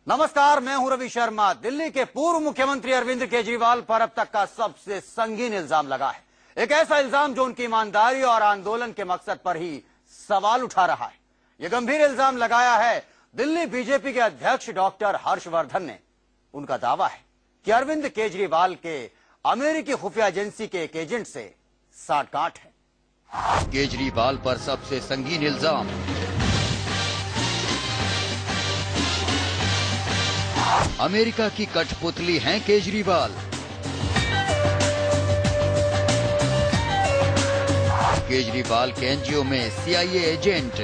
नमस्कार, मैं हूं रवि शर्मा। दिल्ली के पूर्व मुख्यमंत्री अरविंद केजरीवाल पर अब तक का सबसे संगीन इल्जाम लगा है। एक ऐसा इल्जाम जो उनकी ईमानदारी और आंदोलन के मकसद पर ही सवाल उठा रहा है। यह गंभीर इल्जाम लगाया है दिल्ली बीजेपी के अध्यक्ष डॉक्टर हर्षवर्धन ने। उनका दावा है कि अरविंद केजरीवाल के अमेरिकी खुफिया एजेंसी के एक एजेंट से साठगांठ है। केजरीवाल पर सबसे संगीन इल्जाम। अमेरिका की कठपुतली हैं केजरीवाल। केजरीवाल के एनजीओ में सीआईए एजेंट।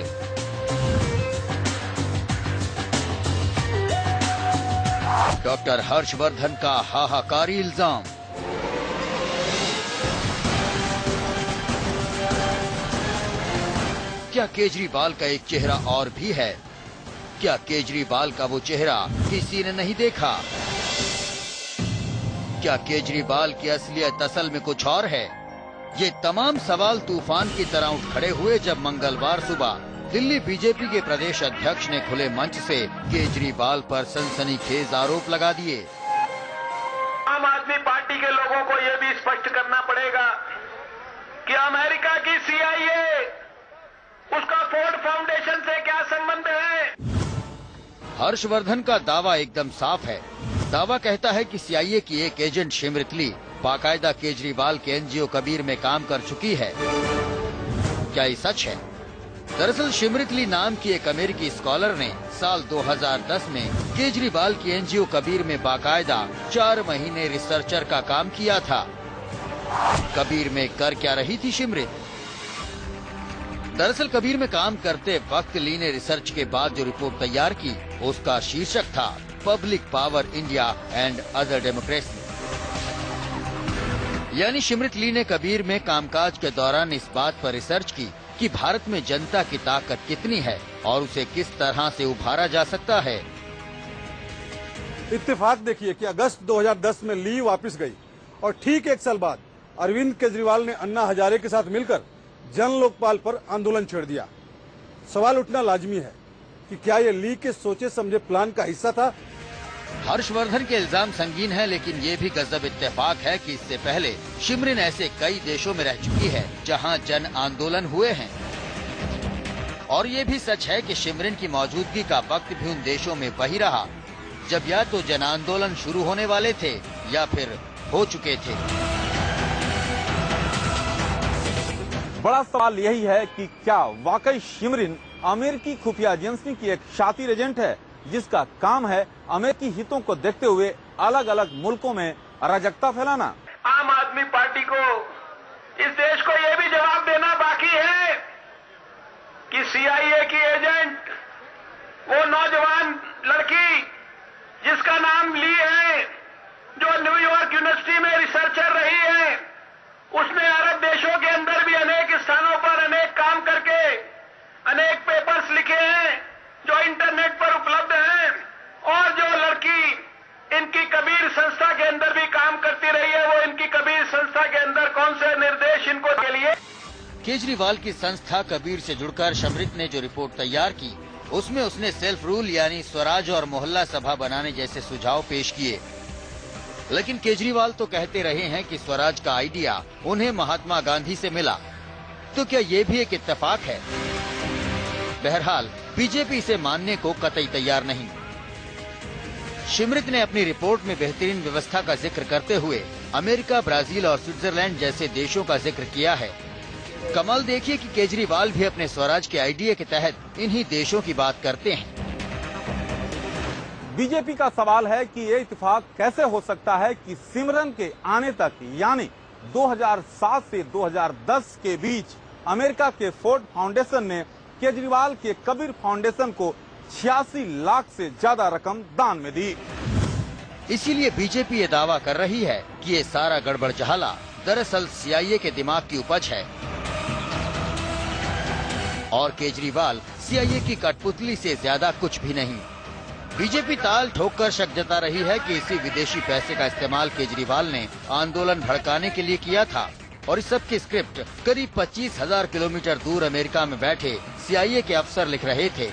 डॉक्टर हर्षवर्धन का हाहाकारी इल्जाम। क्या केजरीवाल का एक चेहरा और भी है? क्या केजरीवाल का वो चेहरा किसी ने नहीं देखा? क्या केजरीवाल की असलियत असल में कुछ और है? ये तमाम सवाल तूफान की तरह उठ खड़े हुए जब मंगलवार सुबह दिल्ली बीजेपी के प्रदेश अध्यक्ष ने खुले मंच से केजरीवाल पर सनसनीखेज आरोप लगा दिए। आम आदमी पार्टी के लोगों को ये भी स्पष्ट करना पड़ेगा कि अमेरिका की सीआईए उसका फोर्ड फाउंडेशन से क्या संबंध है। हर्षवर्धन का दावा एकदम साफ है। दावा कहता है कि सीआईए की एक एजेंट शिमृतली बाकायदा केजरीवाल के एनजीओ कबीर में काम कर चुकी है। क्या ये सच है? दरअसल शिमृतली नाम की एक अमेरिकी स्कॉलर ने साल 2010 में केजरीवाल की एनजीओ कबीर में बाकायदा 4 महीने रिसर्चर का काम किया था। कबीर में कर क्या रही थी शिमृत? दरअसल कबीर में काम करते वक्त ली ने रिसर्च के बाद जो रिपोर्ट तैयार की उसका शीर्षक था public power India and other democracy. यानी शिमृत ली ने कबीर में कामकाज के दौरान इस बात पर रिसर्च की कि भारत में जनता की ताकत कितनी है और उसे किस तरह से उभारा जा सकता है। इत्तेफाक देखिए कि अगस्त 2010 में ली वापस गई और ठीक 1 साल बाद अरविंद केजरीवाल ने अन्ना हजारे के साथ मिलकर जन लोकपाल पर आंदोलन छेड़ दिया। सवाल उठना लाजमी है कि क्या ये ली के सोचे समझे प्लान का हिस्सा था? हर्षवर्धन के इल्जाम संगीन है, लेकिन ये भी गजब इत्तेफाक है कि इससे पहले शिमरिन ऐसे कई देशों में रह चुकी है जहां जन आंदोलन हुए हैं। और ये भी सच है कि शिमरिन की मौजूदगी का वक्त भी उन देशों में वही रहा जब या तो जन आंदोलन शुरू होने वाले थे या फिर हो चुके थे। बड़ा सवाल यही है कि क्या वाकई शिमरिन अमेरिकी खुफिया एजेंसी की एक शातिर एजेंट है जिसका काम है अमेरिकी हितों को देखते हुए अलग अलग मुल्कों में अराजकता फैलाना। आम आदमी पार्टी को इस देश को ये भी जवाब देना बाकी है कि सीआईए की एजेंट वो नौजवान लड़की जिसका नाम ली है, जो न्यूयॉर्क यूनिवर्सिटी में रिसर्चर रही है, उसने अरब देशों के अंदर भी अनेक स्थानों पर अनेक काम करके अनेक पेपर्स लिखे हैं जो इंटरनेट पर उपलब्ध हैं। और जो लड़की इनकी कबीर संस्था के अंदर भी काम करती रही है, वो इनकी कबीर संस्था के अंदर कौन से निर्देश इनको के लिए। केजरीवाल की संस्था कबीर से जुड़कर शिमरित ने जो रिपोर्ट तैयार की उसमें उसने सेल्फ रूल यानी स्वराज और मोहल्ला सभा बनाने जैसे सुझाव पेश किए। लेकिन केजरीवाल तो कहते रहे हैं कि स्वराज का आइडिया उन्हें महात्मा गांधी से मिला। तो क्या ये भी एक इत्तेफाक है? बहरहाल बीजेपी इसे मानने को कतई तैयार नहीं। शिमरित ने अपनी रिपोर्ट में बेहतरीन व्यवस्था का जिक्र करते हुए अमेरिका, ब्राजील और स्विट्जरलैंड जैसे देशों का जिक्र किया है। कमाल देखिए कि केजरीवाल भी अपने स्वराज के आइडिया के तहत इन्हीं देशों की बात करते हैं। बीजेपी का सवाल है कि ये इत्तेफाक कैसे हो सकता है कि सिमरन के आने तक यानी 2007 से 2010 के बीच अमेरिका के फोर्ड फाउंडेशन ने केजरीवाल के कबीर फाउंडेशन को 86 लाख से ज्यादा रकम दान में दी। इसीलिए बीजेपी ये दावा कर रही है कि ये सारा गड़बड़ जहाला दरअसल सीआईए के दिमाग की उपज है और केजरीवाल सीआईए की कठपुतली से ज्यादा कुछ भी नहीं। बीजेपी ताल ठोककर शक जता रही है कि इसी विदेशी पैसे का इस्तेमाल केजरीवाल ने आंदोलन भड़काने के लिए किया था और इस सब की स्क्रिप्ट करीब 25,000 किलोमीटर दूर अमेरिका में बैठे सीआईए के अफसर लिख रहे थे।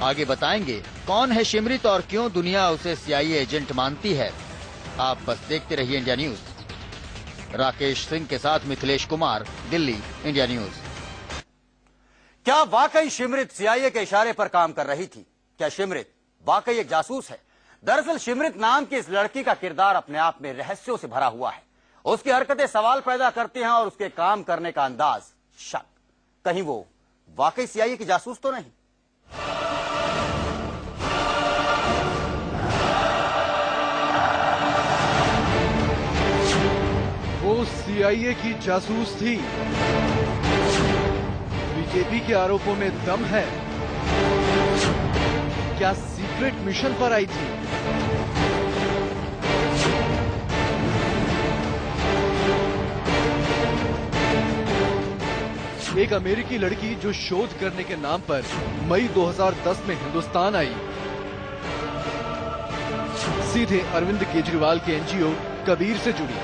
आगे बताएंगे कौन है शिमरित और क्यों दुनिया उसे CIA एजेंट मानती है? आप बस देखते रहिए इंडिया न्यूज। राकेश सिंह के साथ मिथिलेश कुमार, दिल्ली, इंडिया न्यूज। क्या वाकई शिमरित CIA के इशारे पर काम कर रही थी? क्या शिमरित वाकई एक जासूस है? दरअसल शिमरित नाम की इस लड़की का किरदार अपने आप में रहस्यों से भरा हुआ है। उसकी हरकतें सवाल पैदा करती हैं और उसके काम करने का अंदाज शक। कहीं वो वाकई CIA की जासूस तो नहीं? वो CIA की जासूस थी। बीजेपी के आरोपों में दम है। क्या सीक्रेट मिशन पर आई थी? एक अमेरिकी लड़की जो शोध करने के नाम पर मई 2010 में हिंदुस्तान आई, सीधे अरविंद केजरीवाल के NGO कबीर से जुड़ी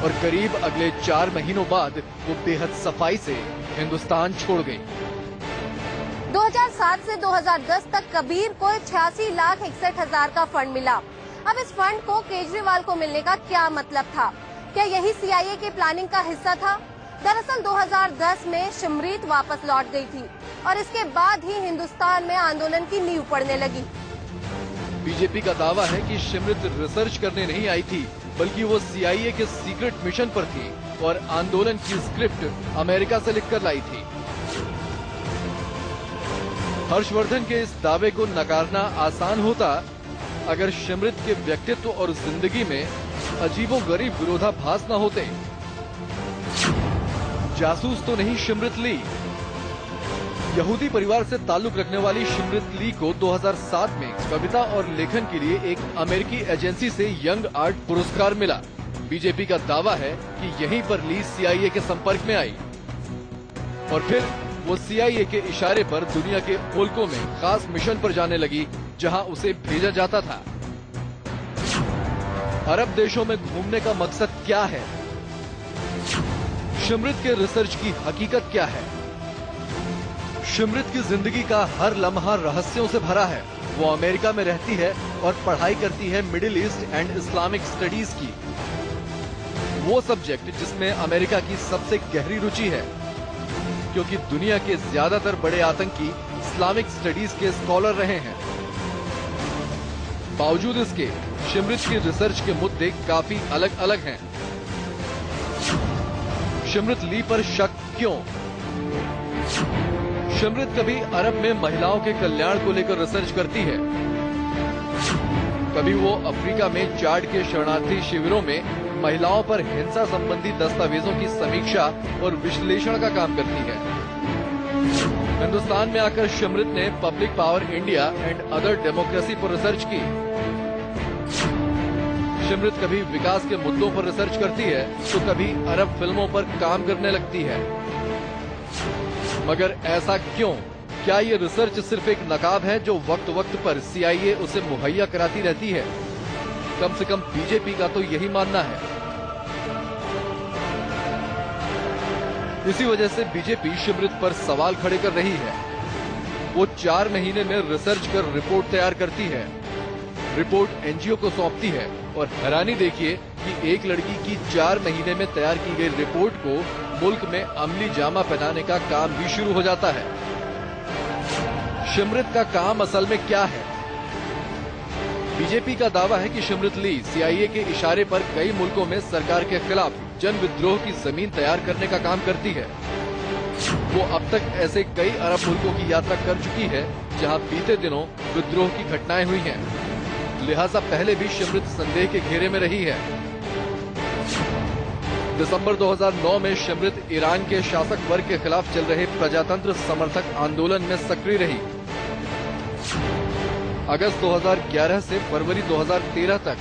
और करीब अगले 4 महीनों बाद वो बेहद सफाई से हिंदुस्तान छोड़ गई। 2007 से 2010 तक कबीर को 86,61,000 का फंड मिला। अब इस फंड को केजरीवाल को मिलने का क्या मतलब था? क्या यही CIA के प्लानिंग का हिस्सा था? दरअसल 2010 में शिमरित वापस लौट गई थी और इसके बाद ही हिंदुस्तान में आंदोलन की नींव पड़ने लगी। बीजेपी का दावा है कि शिमरित रिसर्च करने नहीं आई थी, बल्कि वो CIA के सीक्रेट मिशन पर थी और आंदोलन की स्क्रिप्ट अमेरिका से लिखकर लाई थी। हर्षवर्धन के इस दावे को नकारना आसान होता अगर शिमरित के व्यक्तित्व और जिंदगी में अजीबोगरीब विरोधाभास न होते। जासूस तो नहीं शिमरित ली। यहूदी परिवार से ताल्लुक रखने वाली शिमरित ली को 2007 में कविता और लेखन के लिए एक अमेरिकी एजेंसी से यंग आर्ट पुरस्कार मिला। बीजेपी का दावा है कि यहीं पर ली CIA के संपर्क में आई और फिर वो CIA के इशारे पर दुनिया के मुल्कों में खास मिशन पर जाने लगी, जहां उसे भेजा जाता था। अरब देशों में घूमने का मकसद क्या है? शिमरित के रिसर्च की हकीकत क्या है? शिमरित की जिंदगी का हर लम्हा रहस्यों से भरा है। वो अमेरिका में रहती है और पढ़ाई करती है middle east and Islamic studies की, वो सब्जेक्ट जिसमें अमेरिका की सबसे गहरी रुचि है, क्योंकि दुनिया के ज्यादातर बड़े आतंकी इस्लामिक स्टडीज के स्कॉलर रहे हैं। बावजूद इसके शिमरित की रिसर्च के मुद्दे काफी अलग अलग हैं। शिमरित ली पर शक क्यों? शिमरित कभी अरब में महिलाओं के कल्याण को लेकर रिसर्च करती है, कभी वो अफ्रीका में चाड के शरणार्थी शिविरों में महिलाओं पर हिंसा संबंधी दस्तावेजों की समीक्षा और विश्लेषण का काम करती है। हिंदुस्तान में आकर शिमरित ने public power India and other democracy पर रिसर्च की। शिमरित कभी विकास के मुद्दों पर रिसर्च करती है तो कभी अरब फिल्मों पर काम करने लगती है। मगर ऐसा क्यों? क्या ये रिसर्च सिर्फ एक नकाब है जो वक्त वक्त पर CIA उसे मुहैया कराती रहती है? कम से कम बीजेपी का तो यही मानना है। इसी वजह से बीजेपी शिमरित पर सवाल खड़े कर रही है। वो 4 महीने में रिसर्च कर रिपोर्ट तैयार करती है, रिपोर्ट NGO को सौंपती है और हैरानी देखिए कि एक लड़की की 4 महीने में तैयार की गई रिपोर्ट को मुल्क में अमली जामा पहनाने का काम भी शुरू हो जाता है। शिमरित का काम असल में क्या है? बीजेपी का दावा है कि शिमरित ली CIA के इशारे पर कई मुल्कों में सरकार के खिलाफ जन विद्रोह की जमीन तैयार करने का काम करती है। वो अब तक ऐसे कई अरब मुल्कों की यात्रा कर चुकी है जहां बीते दिनों विद्रोह की घटनाएं हुई हैं। लिहाजा पहले भी शिमरित संदेह के घेरे में रही है। दिसंबर 2009 में शिमरित ईरान के शासक वर्ग के खिलाफ चल रहे प्रजातंत्र समर्थक आंदोलन में सक्रिय रही। अगस्त 2011 से फरवरी 2013 तक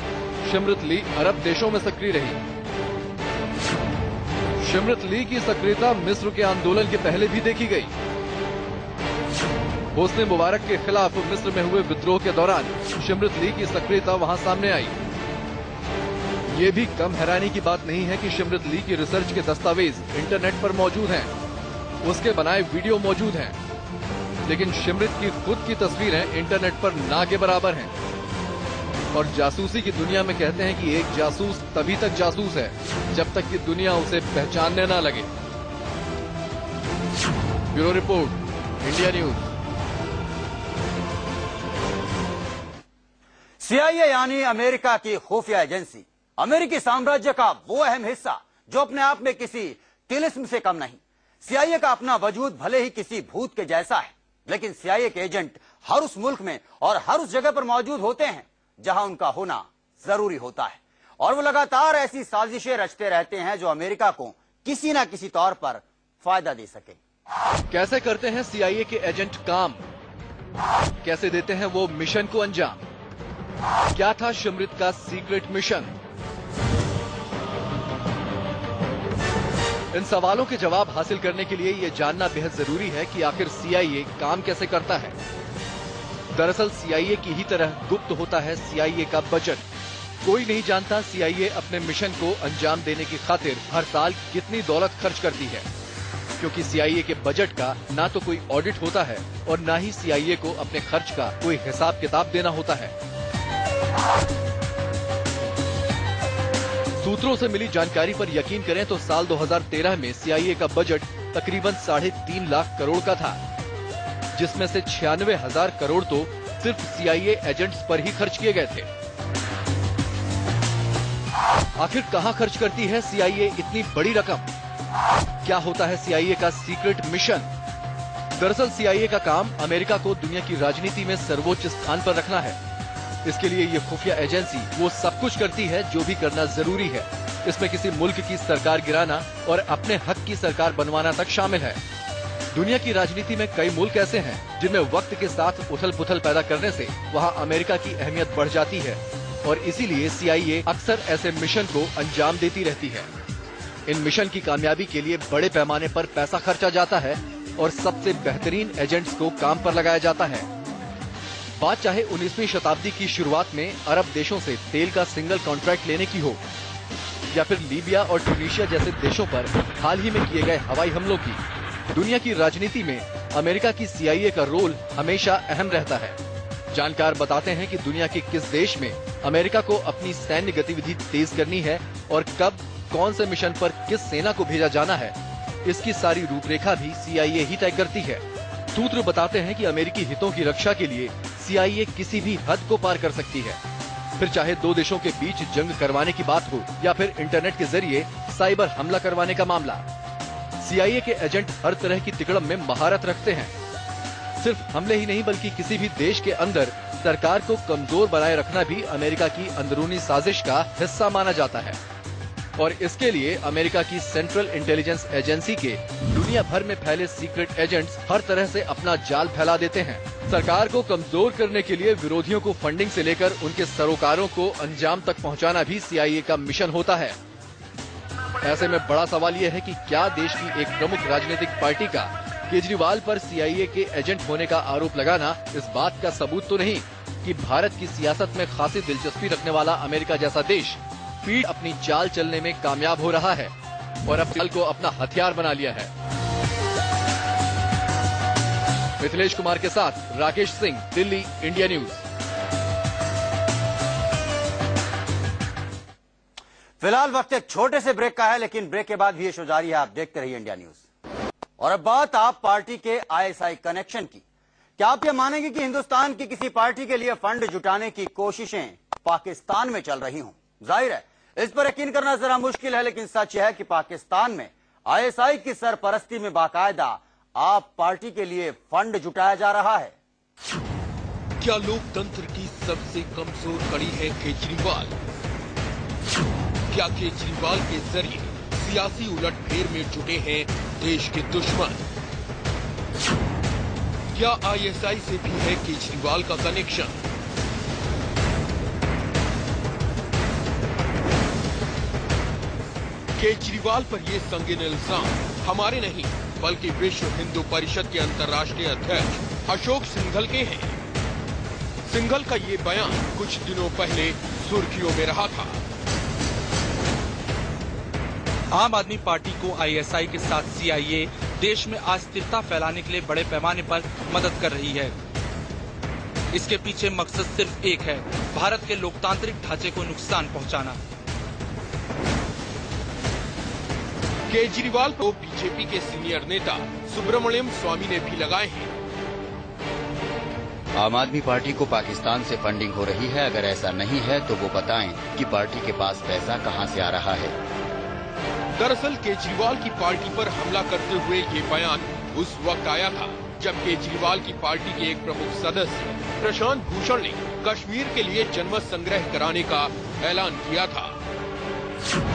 शिमरित ली अरब देशों में सक्रिय रही। शिमरित ली की सक्रियता मिस्र के आंदोलन के पहले भी देखी गई। होस्ने मुबारक के खिलाफ मिस्र में हुए विद्रोह के दौरान शिमरित ली की सक्रियता वहां सामने आई। ये भी कम हैरानी की बात नहीं है कि शिमरित ली की रिसर्च के दस्तावेज इंटरनेट पर मौजूद हैं, उसके बनाए वीडियो मौजूद हैं। लेकिन शिमरित की खुद की तस्वीरें इंटरनेट पर ना के बराबर हैं। और जासूसी की दुनिया में कहते हैं कि एक जासूस तभी तक जासूस है जब तक कि दुनिया उसे पहचानने ना लगे। Bureau report, India news. CIA यानी अमेरिका की खुफिया एजेंसी, अमेरिकी साम्राज्य का वो अहम हिस्सा जो अपने आप में किसी तिलिस्म से कम नहीं। CIA का अपना वजूद भले ही किसी भूत के जैसा है, लेकिन CIA के एजेंट हर उस मुल्क में और हर उस जगह पर मौजूद होते हैं जहां उनका होना जरूरी होता है। और वो लगातार ऐसी साजिशें रचते रहते हैं जो अमेरिका को किसी ना किसी तौर पर फायदा दे सके। कैसे करते हैं CIA के एजेंट काम? कैसे देते हैं वो मिशन को अंजाम? क्या था शिमरित का सीक्रेट मिशन? इन सवालों के जवाब हासिल करने के लिए ये जानना बेहद जरूरी है कि आखिर CIA काम कैसे करता है। दरअसल CIA की ही तरह गुप्त होता है CIA का बजट। कोई नहीं जानता CIA अपने मिशन को अंजाम देने की खातिर हर साल कितनी दौलत खर्च करती है, क्योंकि CIA के बजट का ना तो कोई ऑडिट होता है और ना ही CIA को अपने खर्च का कोई हिसाब किताब देना होता है। सूत्रों से मिली जानकारी पर यकीन करें तो साल 2013 में CIA का बजट तकरीबन 3.5 लाख करोड़ का था, जिसमें से 96,000 करोड़ तो सिर्फ CIA एजेंट्स पर ही खर्च किए गए थे। आखिर कहां खर्च करती है CIA इतनी बड़ी रकम? क्या होता है CIA का सीक्रेट मिशन? दरअसल CIA का काम अमेरिका को दुनिया की राजनीति में सर्वोच्च स्थान पर रखना है। इसके लिए ये खुफिया एजेंसी वो सब कुछ करती है जो भी करना जरूरी है। इसमें किसी मुल्क की सरकार गिराना और अपने हक की सरकार बनवाना तक शामिल है। दुनिया की राजनीति में कई मुल्क ऐसे हैं जिनमें वक्त के साथ उथल पुथल पैदा करने से वहाँ अमेरिका की अहमियत बढ़ जाती है और इसीलिए CIA अक्सर ऐसे मिशन को अंजाम देती रहती है। इन मिशन की कामयाबी के लिए बड़े पैमाने पर पैसा खर्चा जाता है और सबसे बेहतरीन एजेंट्स को काम पर लगाया जाता है। बात चाहे 19वीं शताब्दी की शुरुआत में अरब देशों से तेल का सिंगल कॉन्ट्रैक्ट लेने की हो, या फिर लीबिया और ट्यूनीशिया जैसे देशों पर हाल ही में किए गए हवाई हमलों की, दुनिया की राजनीति में अमेरिका की CIA का रोल हमेशा अहम रहता है। जानकार बताते हैं कि दुनिया के किस देश में अमेरिका को अपनी सैन्य गतिविधि तेज करनी है और कब कौन से मिशन पर किस सेना को भेजा जाना है, इसकी सारी रूपरेखा भी CIA ही तय करती है। सूत्र बताते हैं कि अमेरिकी हितों की रक्षा के लिए CIA किसी भी हद को पार कर सकती है, फिर चाहे दो देशों के बीच जंग करवाने की बात हो या फिर इंटरनेट के जरिए साइबर हमला करवाने का मामला। CIA के एजेंट हर तरह की तिकड़म में महारत रखते हैं। सिर्फ हमले ही नहीं बल्कि किसी भी देश के अंदर सरकार को कमजोर बनाए रखना भी अमेरिका की अंदरूनी साजिश का हिस्सा माना जाता है और इसके लिए अमेरिका की सेंट्रल इंटेलिजेंस एजेंसी के दुनिया भर में फैले सीक्रेट एजेंट्स हर तरह से अपना जाल फैला देते हैं। सरकार को कमजोर करने के लिए विरोधियों को फंडिंग से लेकर उनके सरोकारों को अंजाम तक पहुंचाना भी CIA का मिशन होता है। ऐसे में बड़ा सवाल यह है कि क्या देश की एक प्रमुख राजनीतिक पार्टी का केजरीवाल पर CIA के एजेंट होने का आरोप लगाना इस बात का सबूत तो नहीं कि भारत की सियासत में खासी दिलचस्पी रखने वाला अमेरिका जैसा देश फिर अपनी चाल चलने में कामयाब हो रहा है और अब चाल को अपना हथियार बना लिया है। मिथिलेश कुमार के साथ राकेश सिंह, दिल्ली, इंडिया न्यूज। फिलहाल वक्त एक छोटे से ब्रेक का है, लेकिन ब्रेक के बाद भी ये शो जारी है। आप देखते रहिए इंडिया न्यूज। और अब बात आप पार्टी के ISI कनेक्शन की। क्या आप ये मानेंगे कि हिंदुस्तान की किसी पार्टी के लिए फंड जुटाने की कोशिशें पाकिस्तान में चल रही हों? जाहिर है इस पर यकीन करना जरा मुश्किल है, लेकिन सच है कि पाकिस्तान में ISI की सरपरस्ती में बाकायदा आप पार्टी के लिए फंड जुटाया जा रहा है। क्या लोकतंत्र की सबसे कमजोर कड़ी है केजरीवाल? क्या केजरीवाल के जरिए सियासी उलटफेर में जुटे हैं देश के दुश्मन? क्या ISI से भी है केजरीवाल का कनेक्शन? केजरीवाल पर ये संगीन इल्जाम हमारे नहीं बल्कि विश्व हिंदू परिषद के अंतर्राष्ट्रीय अध्यक्ष अशोक सिंघल के हैं। सिंघल का ये बयान कुछ दिनों पहले सुर्खियों में रहा था। आम आदमी पार्टी को ISI के साथ CIA देश में अस्थिरता फैलाने के लिए बड़े पैमाने पर मदद कर रही है। इसके पीछे मकसद सिर्फ एक है, भारत के लोकतांत्रिक ढांचे को नुकसान पहुंचाना। केजरीवाल को बीजेपी के सीनियर नेता सुब्रमण्यम स्वामी ने भी लगाए हैं। आम आदमी पार्टी को पाकिस्तान से फंडिंग हो रही है, अगर ऐसा नहीं है तो वो बताएं कि पार्टी के पास पैसा कहां से आ रहा है। दरअसल केजरीवाल की पार्टी पर हमला करते हुए ये बयान उस वक्त आया था जब केजरीवाल की पार्टी के एक प्रमुख सदस्य प्रशांत भूषण ने कश्मीर के लिए जनमत संग्रह कराने का ऐलान किया था।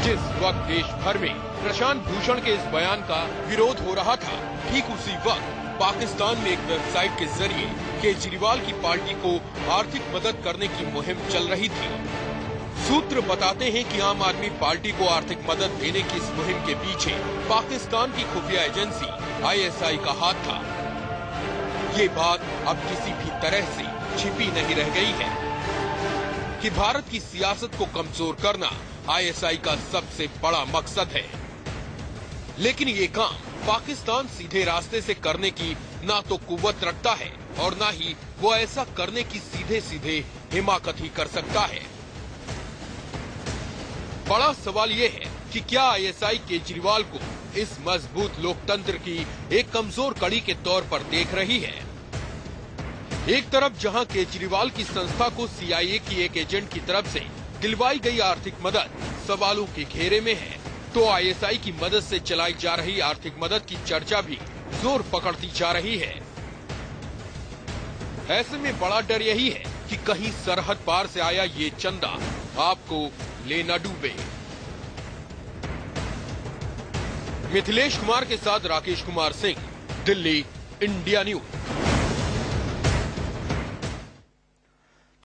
जिस वक्त देश भर में प्रशांत भूषण के इस बयान का विरोध हो रहा था, ठीक उसी वक्त पाकिस्तान में एक वेबसाइट के जरिए केजरीवाल की पार्टी को आर्थिक मदद करने की मुहिम चल रही थी। सूत्र बताते हैं कि आम आदमी पार्टी को आर्थिक मदद देने की इस मुहिम के पीछे पाकिस्तान की खुफिया एजेंसी ISI का हाथ था। ये बात अब किसी भी तरह से छिपी नहीं रह गई है कि भारत की सियासत को कमजोर करना ISI का सबसे बड़ा मकसद है। लेकिन ये काम पाकिस्तान सीधे रास्ते से करने की ना तो कुव्वत रखता है और ना ही वो ऐसा करने की सीधे सीधे हिमाकत ही कर सकता है। बड़ा सवाल ये है कि क्या ISI केजरीवाल को इस मजबूत लोकतंत्र की एक कमजोर कड़ी के तौर पर देख रही है। एक तरफ जहां केजरीवाल की संस्था को CIA की एक एजेंट की तरफ से दिलवाई गई आर्थिक मदद सवालों के घेरे में है, तो ISI की मदद से चलाई जा रही आर्थिक मदद की चर्चा भी जोर पकड़ती जा रही है। ऐसे में बड़ा डर यही है कि कहीं सरहद पार से आया ये चंदा आपको ले न डूबे। मिथिलेश कुमार के साथ राकेश कुमार सिंह, दिल्ली, इंडिया न्यूज।